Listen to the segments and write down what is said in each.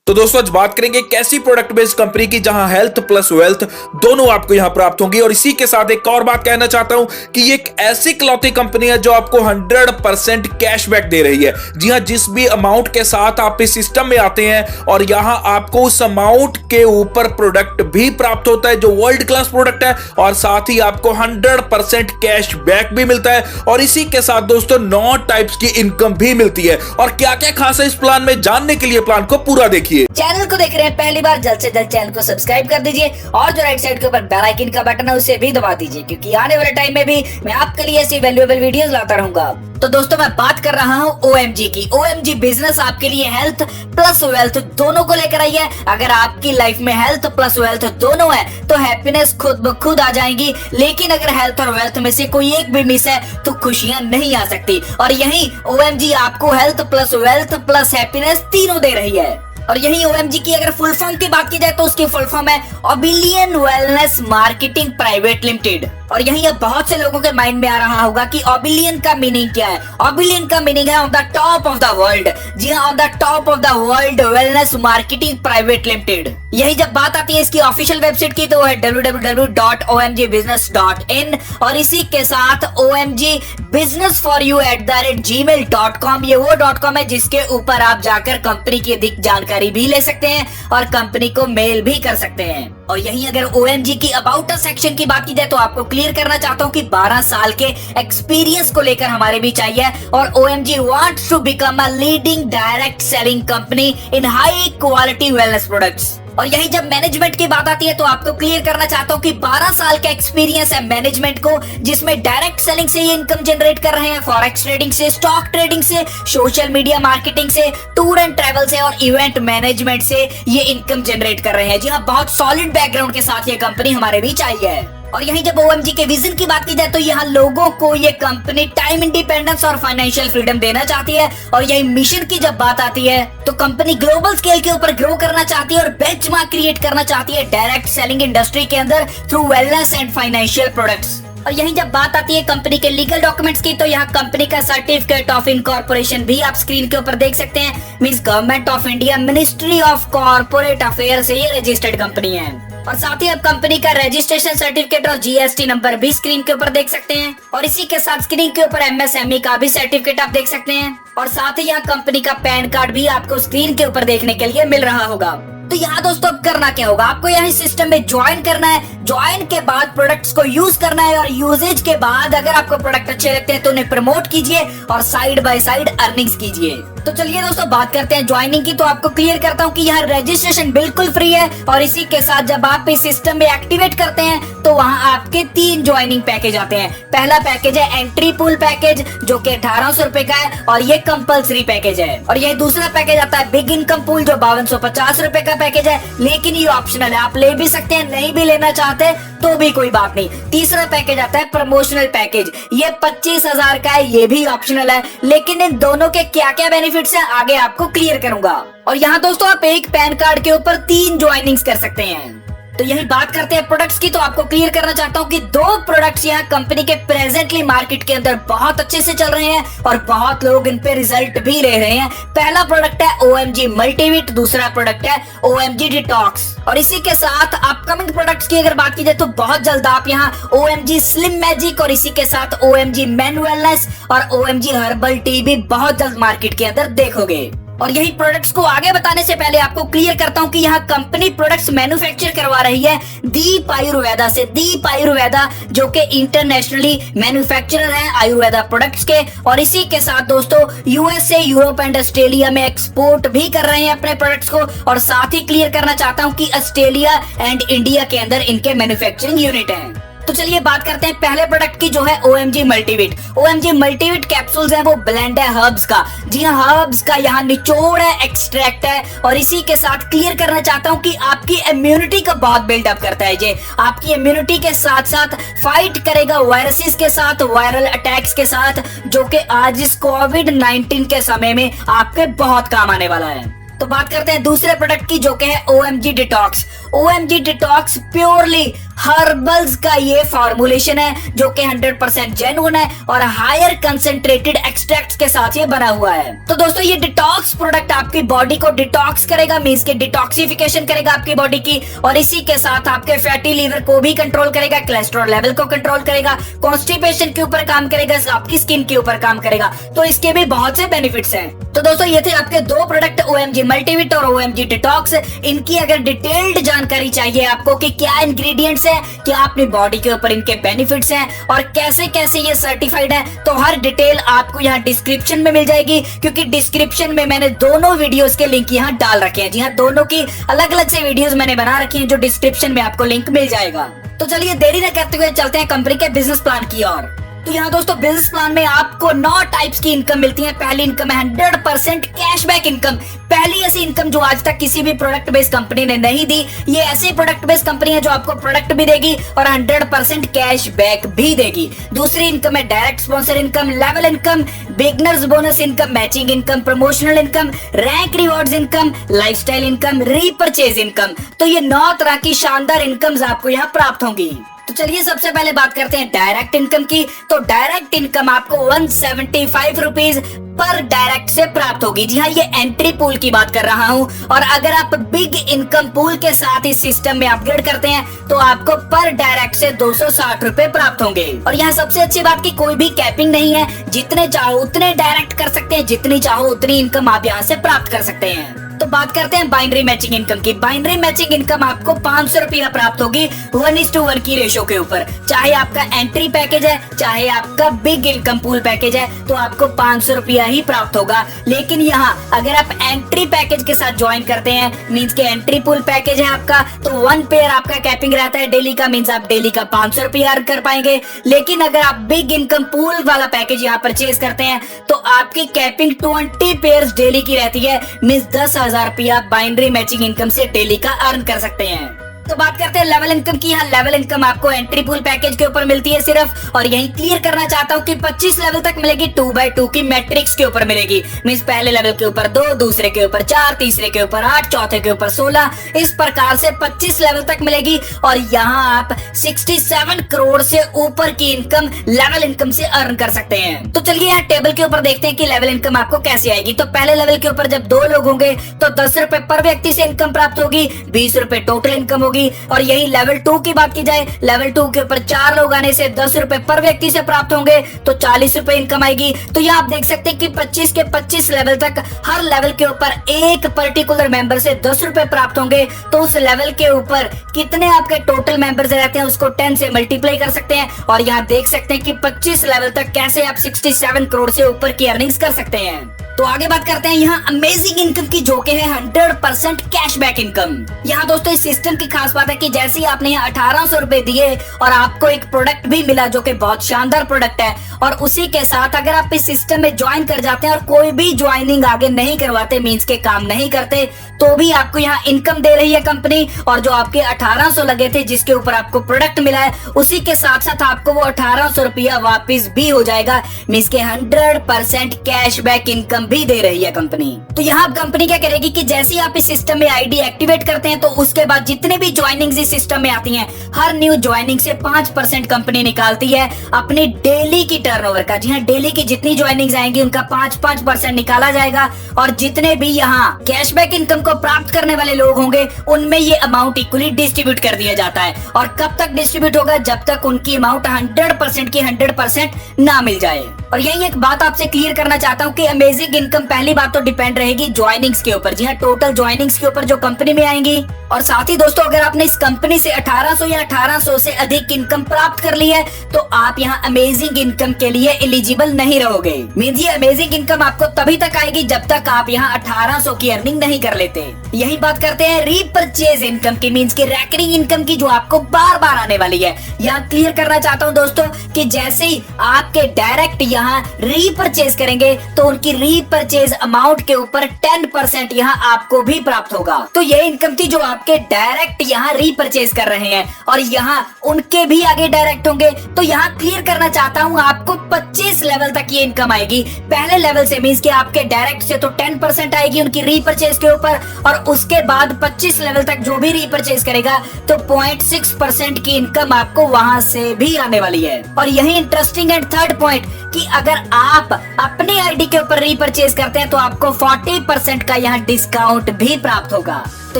तो दोस्तों आज बात करेंगे एक ऐसी प्रोडक्ट बेस्ड कंपनी की जहां हेल्थ प्लस वेल्थ दोनों आपको यहां प्राप्त होंगी। और इसी के साथ एक और बात कहना चाहता हूं कि ये एक ऐसी इकलौती कंपनी है जो आपको 100% कैशबैक दे रही है। जी हां, जिस भी अमाउंट के साथ आप इस सिस्टम में आते हैं और यहां आपको उस अमाउंट के ऊपर प्रोडक्ट भी प्राप्त होता है जो वर्ल्ड क्लास प्रोडक्ट है, और साथ ही आपको 100% कैशबैक भी मिलता है। और इसी के साथ दोस्तों 9 टाइप्स की इनकम भी मिलती है। और क्या क्या खास है इस प्लान में, जानने के लिए प्लान को पूरा देखिए। चैनल को देख रहे हैं पहली बार, जल्द से जल्द चैनल को सब्सक्राइब कर दीजिए और जो राइट साइड के ऊपर बेल आइकन का बटन है उसे भी दबा दीजिए, क्योंकि आने वाले टाइम में भी मैं आपके लिए ऐसी वैल्यूएबल वीडियोस लाता रहूंगा। तो दोस्तों मैं बात कर रहा हूँ OMG की। OMG बिजनेस आपके लिए हेल्थ प्लस वेल्थ दोनों को लेकर आई है। अगर आपकी लाइफ में हेल्थ प्लस वेल्थ दोनों है तो हैप्पीनेस खुद ब खुद आ जाएंगी, लेकिन अगर हेल्थ और वेल्थ में से कोई एक भी मिस है तो खुशियां नहीं आ सकती। और यही OMG आपको health plus wealth plus happiness तीनों दे रही है। और यही OMG की अगर फुल फॉर्म की बात की जाए तो उसकी फुल फॉर्म है ओबिलियन वेलनेस मार्केटिंग प्राइवेट लिमिटेड। और यही अब बहुत से लोगों के माइंड में आ रहा होगा कि ओबिलियन का मीनिंग क्या है। ओबिलियन का मीनिंग है on the top of the world. जी हाँ, on the top of the world wellness marketing private limited. यही जब बात आती है इसकी ऑफिशियल वेबसाइट की तो है www.omgbusiness.in। और इसी के साथ omgbusinessforyou@gmail.com ये वो .com है जिसके ऊपर आप जाकर कंपनी की अधिक जानकारी भी ले सकते हैं और कंपनी को मेल भी कर सकते हैं। और यही अगर OMG की अबाउट अस सेक्शन की बात की जाए तो आपको क्लियर करना चाहता हूँ कि 12 साल के एक्सपीरियंस को लेकर हमारे बीच आई है। और OMG wants to become a leading direct selling company in high quality wellness products. और यही जब मैनेजमेंट की बात आती है तो आपको क्लियर करना चाहता हूँ कि 12 साल का एक्सपीरियंस है मैनेजमेंट को, जिसमें डायरेक्ट सेलिंग से ये इनकम जनरेट कर रहे हैं, फॉरेक्स ट्रेडिंग से, स्टॉक ट्रेडिंग से, सोशल मीडिया मार्केटिंग से, टूर एंड ट्रैवल से और इवेंट मैनेजमेंट से ये इनकम जनरेट कर रहे हैं। जी हाँ, बहुत सॉलिड बैकग्राउंड के साथ ये कंपनी हमारे बीच आई है। और यहीं जब OMG के विजन की बात की जाए तो यहाँ लोगों को ये कंपनी टाइम इंडिपेंडेंस और फाइनेंशियल फ्रीडम देना चाहती है। और यही मिशन की जब बात आती है तो कंपनी ग्लोबल स्केल के ऊपर ग्रो करना चाहती है और बेंचमार्क क्रिएट करना चाहती है डायरेक्ट सेलिंग इंडस्ट्री के अंदर through wellness and financial products. और यहीं जब बात आती है कंपनी के लीगल डॉक्यूमेंट्स की तो यहाँ कंपनी का सर्टिफिकेट ऑफ इनकॉर्पोरेशन भी आप स्क्रीन के ऊपर देख सकते हैं। Means government of India ministry of corporate affair से ये रजिस्टर्ड कंपनी है। और साथ ही आप कंपनी का रजिस्ट्रेशन सर्टिफिकेट और GST नंबर भी स्क्रीन के ऊपर देख सकते हैं। और इसी के साथ स्क्रीन के ऊपर MSME का भी सर्टिफिकेट आप देख सकते हैं। और साथ ही यहाँ कंपनी का पैन कार्ड भी आपको स्क्रीन के ऊपर देखने के लिए मिल रहा होगा। तो यहाँ दोस्तों अब करना क्या होगा, आपको यहाँ सिस्टम में ज्वाइन करना है। ज्वाइन के बाद प्रोडक्ट्स को यूज करना है और यूजेज के बाद अगर आपको प्रोडक्ट अच्छे लगते हैं तो उन्हें प्रमोट कीजिए और साइड बाय साइड अर्निंग्स कीजिए। तो चलिए दोस्तों बात करते हैं ज्वाइनिंग की। तो आपको क्लियर करता हूँ कि यहाँ रजिस्ट्रेशन बिल्कुल फ्री है। और इसी के साथ जब आप इस सिस्टम में एक्टिवेट करते हैं तो वहाँ आपके 3 ज्वाइनिंग पैकेज आते हैं। पहला पैकेज है एंट्री पूल पैकेज जो कि 1800 रुपए का है और ये कंपल्सरी पैकेज है। और ये दूसरा पैकेज आता है बिग इनकम पूल जो 5250 रुपए का पैकेज है, लेकिन ये ऑप्शनल है, आप ले भी सकते हैं, नहीं भी लेना चाहते तो भी कोई बात नहीं। तीसरा पैकेज आता है प्रमोशनल पैकेज, ये 25,000 का है, ये भी ऑप्शनल है, लेकिन इन दोनों के क्या क्या बेनिफिट्स हैं आगे आपको क्लियर करूंगा। और यहाँ दोस्तों आप एक पैन कार्ड के ऊपर 3 ज्वाइनिंग्स कर सकते हैं। तो यही बात करते हैं प्रोडक्ट्स की। तो आपको क्लियर करना चाहता हूँ कि 2 प्रोडक्ट्स यहाँ कंपनी के प्रेजेंटली मार्केट के अंदर बहुत अच्छे से चल रहे हैं और बहुत लोग इन पे रिजल्ट भी ले रहे हैं। पहला प्रोडक्ट है OMG मल्टीविट, दूसरा प्रोडक्ट है OMG डिटॉक्स। और इसी के साथ अपकमिंग प्रोडक्ट्स की अगर बात की जाए तो बहुत जल्द आप यहाँ OMG स्लिम मैजिक और इसी के साथ OMG मेन वेलनेस और OMG हर्बल टी भी बहुत जल्द मार्केट के अंदर देखोगे। और यही प्रोडक्ट्स को आगे बताने से पहले आपको क्लियर करता हूं कि यहाँ कंपनी प्रोडक्ट्स मैन्युफैक्चर करवा रही है दीप आयुर्वेदा से। दीप आयुर्वेदा जो कि इंटरनेशनली मैन्युफैक्चरर है आयुर्वेदा प्रोडक्ट्स के। और इसी के साथ दोस्तों USA, यूरोप एंड ऑस्ट्रेलिया में एक्सपोर्ट भी कर रहे हैं अपने प्रोडक्ट्स को। और साथ ही क्लियर करना चाहता हूँ कि ऑस्ट्रेलिया एंड इंडिया के अंदर इनके मैन्युफैक्चरिंग यूनिट है। तो चलिए बात करते हैं पहले प्रोडक्ट की जो है OMG मल्टीविट। OMG मल्टीविट कैप्सूल्स हैं, वो ब्लेंड है हर्ब्स का। जी हाँ, हर्ब्स का यहाँ निचोड़ है, एक्सट्रैक्ट है। और इसी के साथ क्लियर करना चाहता हूँ कि आपकी इम्यूनिटी का बहुत बिल्डअप करता है। ये आपकी इम्यूनिटी के साथ साथ फाइट करेगा वायरसेस के साथ, वायरल अटैक्स के साथ, जो कि आज इस कोविड-19 के समय में आपके बहुत काम आने वाला है। तो बात करते हैं दूसरे प्रोडक्ट की जो कि है OMG detox. OMG detox purely herbals का ये फॉर्मुलेशन है जो कि 100% जेन्युइन है और हायर कंसेंट्रेटेड एक्सट्रैक्ट्स के साथ ये बना हुआ है। तो दोस्तों ये डिटॉक्स प्रोडक्ट आपकी बॉडी को डिटॉक्स करेगा, मींस के डिटॉक्सिफिकेशन करेगा आपकी बॉडी की, और इसी के साथ आपके फैटी लीवर को भी कंट्रोल करेगा, कोलेस्ट्रॉल लेवल को कंट्रोल करेगा, कॉन्स्टिपेशन के ऊपर काम करेगा, आपकी स्किन के ऊपर काम करेगा। तो इसके भी बहुत से बेनिफिट्स हैं। तो दोस्तों ये थे आपके दो प्रोडक्ट, OMG मल्टीविट और OMG डिटॉक्स। इनकी अगर डिटेल्ड जानकारी चाहिए आपको कि क्या इंग्रेडिएंट्स है, क्या अपनी बॉडी के ऊपर इनके बेनिफिट्स हैं और कैसे कैसे ये सर्टिफाइड है, तो हर डिटेल आपको यहाँ डिस्क्रिप्शन में मिल जाएगी, क्योंकि डिस्क्रिप्शन में मैंने दोनों वीडियोस के लिंक यहाँ डाल रखे हैं। जी हाँ, दोनों की अलग अलग से वीडियोस मैंने बना रखी हैं जो डिस्क्रिप्शन में आपको लिंक मिल जाएगा। तो चलिए देरी न करते हुए चलते हैं कंपनी के बिजनेस प्लान की ओर। तो यहाँ दोस्तों बिजनेस प्लान में आपको 9 टाइप्स की इनकम मिलती है। पहली इनकम है 100% कैशबैक इनकम। पहली ऐसी इनकम जो आज तक किसी भी प्रोडक्ट बेस्ड कंपनी ने नहीं दी। ये ऐसी प्रोडक्ट बेस्ड कंपनी है जो आपको प्रोडक्ट भी देगी और 100% कैशबैक भी देगी। दूसरी इनकम है direct sponsor income, level income, beginners bonus income, matching income, promotional income, rank rewards income, lifestyle income, repurchase income. तो ये 9 तरह की शानदार इनकम्स आपको यहाँ प्राप्त होंगी। तो चलिए सबसे पहले बात करते हैं डायरेक्ट इनकम की। तो डायरेक्ट इनकम आपको 175 रुपीज पर डायरेक्ट से प्राप्त होगी। जी हाँ, ये एंट्री पूल की बात कर रहा हूँ। और अगर आप बिग इनकम पूल के साथ इस सिस्टम में अपग्रेड करते हैं तो आपको पर डायरेक्ट से 260 रुपए प्राप्त होंगे। और यहाँ सबसे अच्छी बात की कोई भी कैपिंग नहीं है, जितने चाहो उतने डायरेक्ट कर सकते हैं, जितनी चाहो उतनी इनकम आप यहाँ से प्राप्त कर सकते हैं। तो बात करते हैं बाइनरी मैचिंग इनकम की। बाइनरी मैचिंग इनकम आपको 500 रुपया प्राप्त होगी 1:1 की रेशो के ऊपर। चाहे आपका एंट्री पैकेज है, चाहे आपका बिग इनकम पूल पैकेज है, तो आपको 500 रुपया ही प्राप्त होगा। लेकिन यहाँ अगर आप एंट्री पैकेज के साथ ज्वाइन करते हैं, मीन्स के एंट्री पूल पैकेज है आपका, तो 1 पेयर आपका कैपिंग रहता है डेली का, मीन्स आप डेली का 500 रुपया अर्न कर पाएंगे। लेकिन अगर आप बिग इनकम पूल वाला पैकेज यहाँ परचेज करते हैं तो आपकी कैपिंग 20 पेयर्स डेली की रहती है, मीन्स 10,000 रुपया बाइनरी मैचिंग इनकम से डेली का अर्न कर सकते हैं। तो बात करते हैं लेवल इनकम की। यहाँ लेवल इनकम आपको एंट्री पूल पैकेज के ऊपर मिलती है सिर्फ, और यही क्लियर करना चाहता हूँ कि 25 लेवल तक मिलेगी 2x2 की मैट्रिक्स के ऊपर मिलेगी। मींस पहले लेवल के ऊपर 2, दूसरे के ऊपर 4, तीसरे के ऊपर 8, चौथे के ऊपर 16, इस प्रकार से 25 लेवल तक मिलेगी। और यहाँ आप 67 करोड़ से ऊपर की इनकम लेवल इनकम से अर्न कर सकते हैं। तो चलिए यहाँ टेबल के ऊपर देखते हैं कि लेवल इनकम आपको कैसे आएगी। तो पहले लेवल के ऊपर जब 2 लोग होंगे तो 10 रुपए पर व्यक्ति से इनकम प्राप्त होगी, 20 रुपए टोटल इनकम होगी। और यही लेवल 2 की बात की जाए, लेवल 2 के ऊपर 4 लोग आने से 10 रुपए पर व्यक्ति से प्राप्त होंगे, तो 40 रुपए इनकम आएगी। तो यहाँ आप देख सकते हैं कि 25 के 25 लेवल तक हर लेवल के ऊपर एक पर्टिकुलर मेंबर से 10 रुपए प्राप्त होंगे। तो उस लेवल के ऊपर कितने आपके टोटल मेंबर्स रहते हैं उसको 10 से मल्टीप्लाई कर सकते हैं। और यहाँ देख सकते हैं कि 25 लेवल तक कैसे आप 67 करोड़ से ऊपर की अर्निंग्स कर सकते हैं। तो आगे बात करते हैं यहाँ अमेजिंग इनकम की, जो कि है 100% कैशबैक इनकम। यहाँ दोस्तों इस सिस्टम की खास बात है कि जैसे ही आपने यहाँ 1800 रुपए दिए और आपको एक प्रोडक्ट भी मिला जो कि बहुत शानदार प्रोडक्ट है, और उसी के साथ अगर आप इस सिस्टम में ज्वाइन कर जाते हैं और कोई भी ज्वाइनिंग आगे नहीं करवाते, मींस के काम नहीं करते, तो भी आपको यहाँ इनकम दे रही है कंपनी। और जो आपके 1800 लगे थे जिसके ऊपर आपको प्रोडक्ट मिला है, उसी के साथ साथ आपको वो 1800 रुपया वापिस भी हो जाएगा, मींस के 100% कैशबैक इनकम भी दे रही है कंपनी। तो यहाँ कंपनी क्या करेगी कि जैसे ही आप इस सिस्टम में आईडी एक्टिवेट करते हैं तो उसके बाद जितने भी ज्वाइनिंग्स इस सिस्टम में आती हैं, हर न्यू ज्वाइनिंग से 5% कंपनी निकालती है अपनी डेली की टर्नओवर का। जी हाँ, डेली की जितनी ज्वाइनिंग्स आएंगी उनका 5% निकाला जाएगा। और जितने भी यहाँ कैशबैक इनकम को प्राप्त करने वाले लोग होंगे उनमें ये अमाउंट इक्वली डिस्ट्रीब्यूट कर दिया जाता है। और कब तक डिस्ट्रीब्यूट होगा? जब तक उनकी अमाउंट 100% की 100% ना मिल जाए। और यही एक बात आपसे क्लियर करना चाहता हूँ कि अमेजिंग इनकम पहली बात तो डिपेंड रहेगी ज्वाइनिंग्स के ऊपर। जी हाँ, टोटल ज्वाइनिंग्स के ऊपर जो कंपनी में आएंगी। और साथ ही दोस्तों अगर आपने इस कंपनी से 1800 या 1800 से अधिक इनकम प्राप्त कर ली है तो आप यहाँ अमेजिंग इनकम के लिए एलिजिबल नहीं रहोगे। मींस ये अमेजिंग इनकम आपको तभी तक आएगी जब तक आप यहाँ 1800 की अर्निंग नहीं कर लेते। यही बात करते हैं रीपरचेज इनकम की, मींस की रैकरिंग इनकम की, जो आपको बार बार आने वाली है। यहाँ क्लियर करना चाहता हूँ दोस्तों कि जैसे ही आपके डायरेक्ट यहाँ रीपरचेज करेंगे तो उनकी रीपरचेज अमाउंट के ऊपर 10% यहाँ आपको भी प्राप्त होगा। तो ये इनकम थी जो आपके डायरेक्ट यहाँ रीपरचेज कर रहे हैं और यहाँ उनके भी आगे डायरेक्ट होंगे। तो यहाँ क्लियर करना चाहता हूँ, आपको 25 लेवल तक ये इनकम आएगी। पहले लेवल से मींस कि आपके डायरेक्ट से तो 10% आएगी उनकी रीपरचेज के ऊपर, और उसके बाद 25 लेवल तक जो भी रीपरचेज करेगा तो 0.6% की इनकम आपको वहां से भी आने वाली है। और यही इंटरेस्टिंग एंड थर्ड पॉइंट कि अगर आप अपने आईडी के ऊपर रीपरचेज करते हैं तो आपको 40% का यहाँ डिस्काउंट भी प्राप्त होगा। तो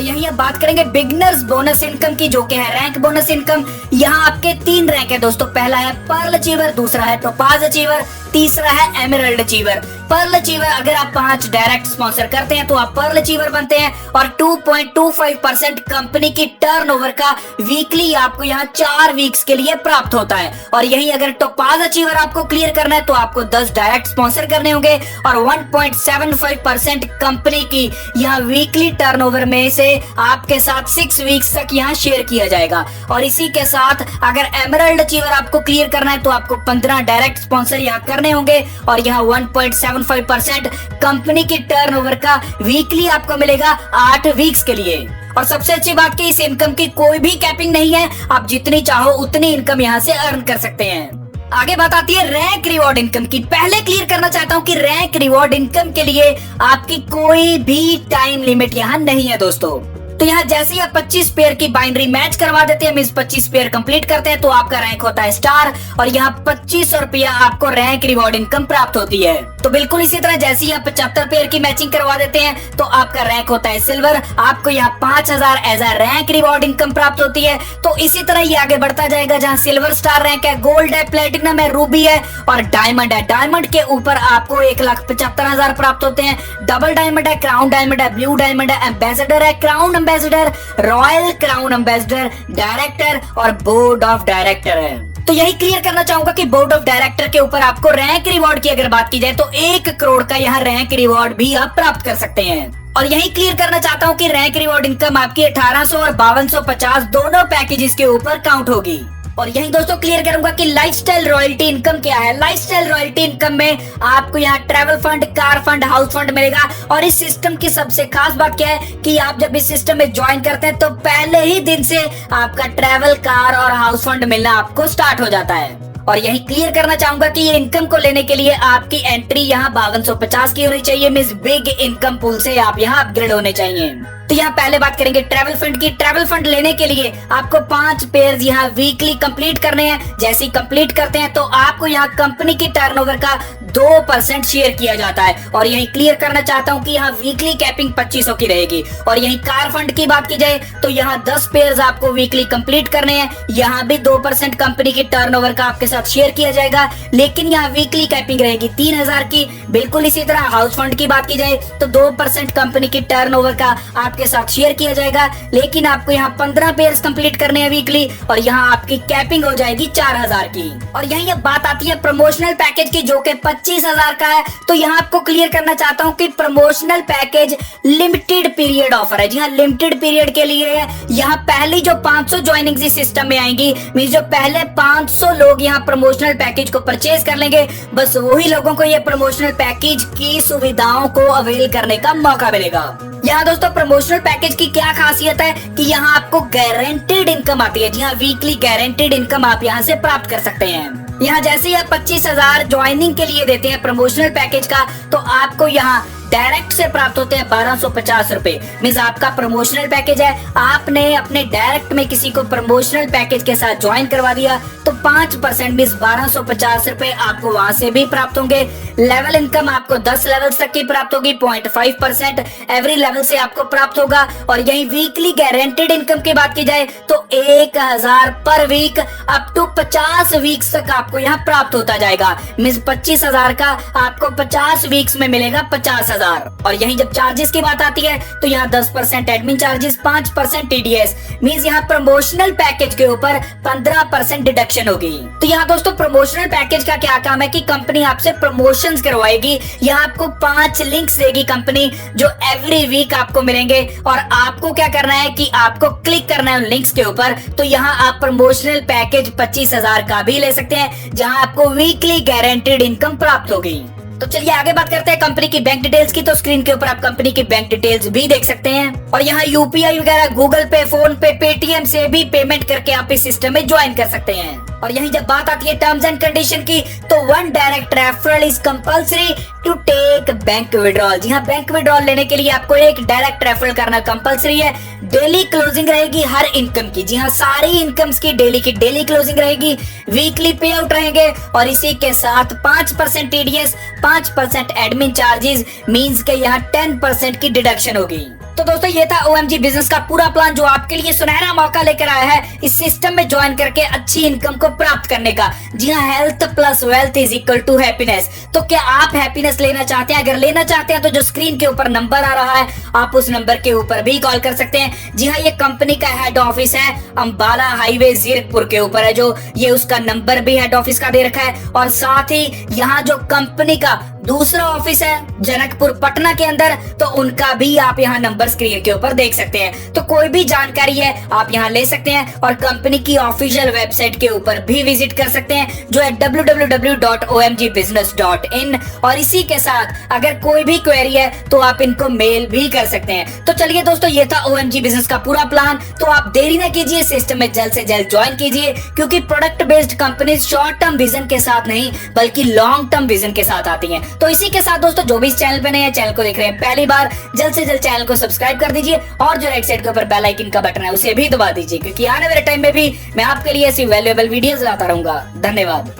यही अब बात करेंगे बिगनर्स बोनस इनकम की, जो कि है रैंक बोनस इनकम। यहाँ आपके 3 रैंक है दोस्तों। पहला है पर्ल अचीवर, दूसरा है टोपाज अचीवर, तीसरा है एमराल्ड अचीवर। पर्ल अचीवर अगर आप 5 डायरेक्ट स्पॉन्सर करते हैं तो आप पर्ल अचीवर बनते हैं और 2.25% कंपनी की टर्नओवर का वीकली आपको यहाँ 4 वीक्स के लिए प्राप्त होता है। और यही अगर टोपाज अचीवर आपको क्लियर करना है तो आपको 10 डायरेक्ट स्पॉन्सर करने होंगे और 1.75% कंपनी की यहाँ वीकली टर्नओवर में से आपके साथ 6 वीक्स तक यहाँ शेयर किया जाएगा। और इसी के साथ अगर एमराल्ड अचीवर आपको क्लियर करना है तो आपको 15 डायरेक्ट स्पॉन्सर यहाँ करने होंगे और यहाँ 1.75% कंपनी की टर्नओवर का वीकली आपको मिलेगा 8 वीक्स के लिए। और सबसे अच्छी बात कि इस इनकम की कोई भी कैपिंग नहीं है, आप जितनी चाहो उतनी इनकम यहाँ से अर्न कर सकते हैं। आगे बात आती है रैंक रिवॉर्ड इनकम की। पहले क्लियर करना चाहता हूँ कि रैंक रिवॉर्ड इनकम के लिए आपकी कोई भी टाइम लिमिट यहाँ नहीं है दोस्तों। तो यहाँ जैसे ही आप 25 पेयर की बाइनरी मैच करवा देते हैं, मींस 25 पेयर कंप्लीट करते हैं तो आपका रैंक होता है स्टार और यहाँ 2500 रुपया आपको रैंक रिवॉर्ड इनकम प्राप्त होती है। तो बिल्कुल इसी तरह जैसे ही आप 75 पेयर की मैचिंग करवा देते हैं तो आपका रैंक होता है सिल्वर, आपको यहाँ 5000 as a rank reward income प्राप्त होती है। तो इसी तरह ये आगे बढ़ता जाएगा, जहाँ सिल्वर स्टार रैंक है, गोल्ड है, प्लेटिनम है, रूबी है और डायमंड है। डायमंड के ऊपर आपको 1,75,000 प्राप्त होते हैं। डबल डायमंड है, क्राउन डायमंड है, ब्लू डायमंड है, एम्बेसडर है, crown ambassador, royal crown ambassador, director और बोर्ड ऑफ डायरेक्टर है। तो यही क्लियर करना चाहूंगा कि बोर्ड ऑफ डायरेक्टर के ऊपर आपको रैंक रिवॉर्ड की अगर बात की जाए तो 1 करोड़ का यहाँ रैंक रिवॉर्ड भी आप प्राप्त कर सकते हैं। और यही क्लियर करना चाहता हूँ कि रैंक रिवॉर्ड इनकम आपकी 1800 और 5250 दोनों पैकेजेस के ऊपर काउंट होगी। और यही दोस्तों क्लियर करूंगा कि लाइफस्टाइल रॉयल्टी इनकम क्या है। लाइफस्टाइल रॉयल्टी इनकम में आपको यहाँ travel fund, car fund, house fund मिलेगा। और इस सिस्टम की सबसे खास बात क्या है कि आप जब इस सिस्टम में ज्वाइन करते हैं तो पहले ही दिन से आपका ट्रैवल, कार और हाउस फंड मिलना आपको स्टार्ट हो जाता है। और यही क्लियर करना चाहूंगा कि ये इनकम को लेने के लिए आपकी एंट्री यहाँ 5250 की होनी चाहिए। मींस बिग इनकम पूल से आप यहाँ अपग्रेड होने चाहिए। तो यहाँ पहले बात करेंगे ट्रैवल फंड की। ट्रैवल फंड लेने के लिए आपको 5 पेयर यहाँ वीकली कंप्लीट करने हैं। जैसे ही कंप्लीट करते हैं तो आपको यहाँ कंपनी की टर्नओवर का 2% शेयर किया जाता है। और यही क्लियर करना चाहता हूँ कि यहाँ वीकली कैपिंग 2500 की रहेगी। और यही कार फंड की बात की जाए तो यहाँ 10 पेयर आपको वीकली कंप्लीट करने हैं। यहाँ भी 2% कंपनी की टर्नओवर का आपके साथ शेयर किया जाएगा, लेकिन यहाँ वीकली कैपिंग रहेगी 3000 की। बिल्कुल इसी तरह हाउस फंड की बात की जाए तो 2% कंपनी की टर्नओवर का आपके साथ शेयर किया जाएगा, लेकिन आपको यहाँ 15 पेयर्स कंप्लीट करने हैं वीकली और यहाँ आपकी कैपिंग हो जाएगी 4000 की। और यही अब बात आती है प्रमोशनल पैकेज की, जो कि 25,000 का है। तो यहाँ आपको क्लियर करना चाहता हूँ कि promotional package limited period offer है। जी हाँ, लिमिटेड पीरियड के लिए है। यहाँ पहली जो 500 ज्वाइनिंग इस सिस्टम में आएंगी, मींस जो पहले 500 लोग यहाँ प्रमोशनल पैकेज को परचेज कर लेंगे, बस वही लोगों को ये प्रमोशनल पैकेज की सुविधाओं को अवेल करने का मौका मिलेगा। यहाँ दोस्तों प्रमोशनल पैकेज की क्या खासियत है कि यहाँ आपको गारंटेड इनकम आती है। जी हाँ, वीकली गारंटेड इनकम आप यहाँ से प्राप्त कर सकते हैं। यहाँ जैसे ही आप 25,000 ज्वाइनिंग के लिए देते हैं प्रमोशनल पैकेज का, तो आपको यहाँ डायरेक्ट से प्राप्त होते हैं 1250 रुपए। मींस आपका प्रमोशनल पैकेज है, आपने अपने डायरेक्ट में किसी को प्रमोशनल पैकेज के साथ ज्वाइन करवा दिया तो 5% मींस 1250 रुपए आपको वहां से भी प्राप्त होंगे। लेवल इनकम आपको 10 लेवल्स तक की प्राप्त होगी, 0.5% एवरी लेवल से आपको प्राप्त होगा। और यही वीकली गारंटेड इनकम की बात की जाए तो 1000 पर वीक अप टू 50 वीक्स तक आपको यहाँ प्राप्त होता जाएगा। मींस 25,000 का आपको 50 वीक्स में मिलेगा 50,000। और यही जब चार्जेस की बात आती है तो यहाँ 10% एडमिन चार्जेस, 5% टीडीएस, मींस यहाँ प्रमोशनल पैकेज के ऊपर 15% डिडक्शन होगी। तो यहाँ दोस्तों प्रमोशनल पैकेज का क्या काम है कि कंपनी आपसे प्रमोशंस करवाएगी। यहाँ आपको 5 लिंक्स देगी कंपनी, जो एवरी वीक आपको मिलेंगे और आपको क्या करना है कि आपको क्लिक करना है उन लिंक्स के ऊपर। तो यहाँ आप प्रमोशनल पैकेज 25,000 का भी ले सकते हैं, जहाँ आपको वीकली गारंटेड इनकम प्राप्त होगी। तो चलिए आगे बात करते हैं कंपनी की बैंक डिटेल्स की। तो स्क्रीन के ऊपर आप कंपनी की बैंक डिटेल्स भी देख सकते हैं और यहाँ यूपीआई वगैरह, गूगल पे, फोन पे, पेटीएम से भी पेमेंट करके आप इस सिस्टम में ज्वाइन कर सकते हैं। और यहीं जब बात आती है टर्म्स एंड कंडीशन की, तो 1 direct referral is compulsory to take bank withdrawal. जी हाँ, बैंक विड्रॉल लेने के लिए आपको एक डायरेक्ट रेफरल करना कंपल्सरी है। डेली क्लोजिंग रहेगी हर इनकम की। जी हाँ, सारी इनकम्स की डेली क्लोजिंग रहेगी, वीकली पे आउट रहेंगे और इसी के साथ 5% टीडीएस, 5% एडमिन चार्जेस, मींस के यहाँ 10% की डिडक्शन होगी। तो दोस्तों ये था OMG बिजनेस का पूरा प्लान जो आपके लिए सुनहरा मौका लेकर आया है इस सिस्टम में ज्वाइन करके अच्छी इनकम को प्राप्त करने का। जी हाँ, health plus wealth is equal to happiness. तो क्या आप हैप्पीनेस लेना चाहते हैं? अगर लेना चाहते हैं तो जो स्क्रीन के ऊपर नंबर आ रहा है आप उस नंबर के ऊपर भी कॉल कर सकते हैं। जी हाँ, ये कंपनी का हेड ऑफिस है अंबाला हाईवे जीरकपुर के ऊपर है, जो ये उसका नंबर भी हेड ऑफिस का दे रखा है। और साथ ही यहाँ जो कंपनी का दूसरा ऑफिस है जनकपुर पटना के अंदर, तो उनका भी आप यहाँ नंबर स्क्रीन के ऊपर देख सकते हैं। तो कोई भी जानकारी है आप यहाँ ले सकते हैं और कंपनी की ऑफिशियल वेबसाइट के ऊपर भी विजिट कर सकते हैं जो है www.omgbusiness.in। और इसी के साथ अगर कोई भी क्वेरी है तो आप इनको मेल भी कर सकते हैं। तो चलिए दोस्तों, ये था OMG बिजनेस का पूरा प्लान। तो आप देरी न कीजिए, सिस्टम में जल्द से जल्द ज्वाइन कीजिए, क्योंकि product based company short term vision के साथ नहीं बल्कि लॉन्ग टर्म विजन के साथ आती है। तो इसी के साथ दोस्तों, जो भी इस चैनल पे नए हैं, चैनल को देख रहे हैं पहली बार, जल्द से जल्द चैनल को सब्सक्राइब कर दीजिए और जो राइट साइड के ऊपर बेल आइकन का बटन है उसे भी दबा दीजिए, क्योंकि आने वाले टाइम में भी मैं आपके लिए ऐसी वैल्यूएबल वीडियोस लाता रहूंगा। धन्यवाद।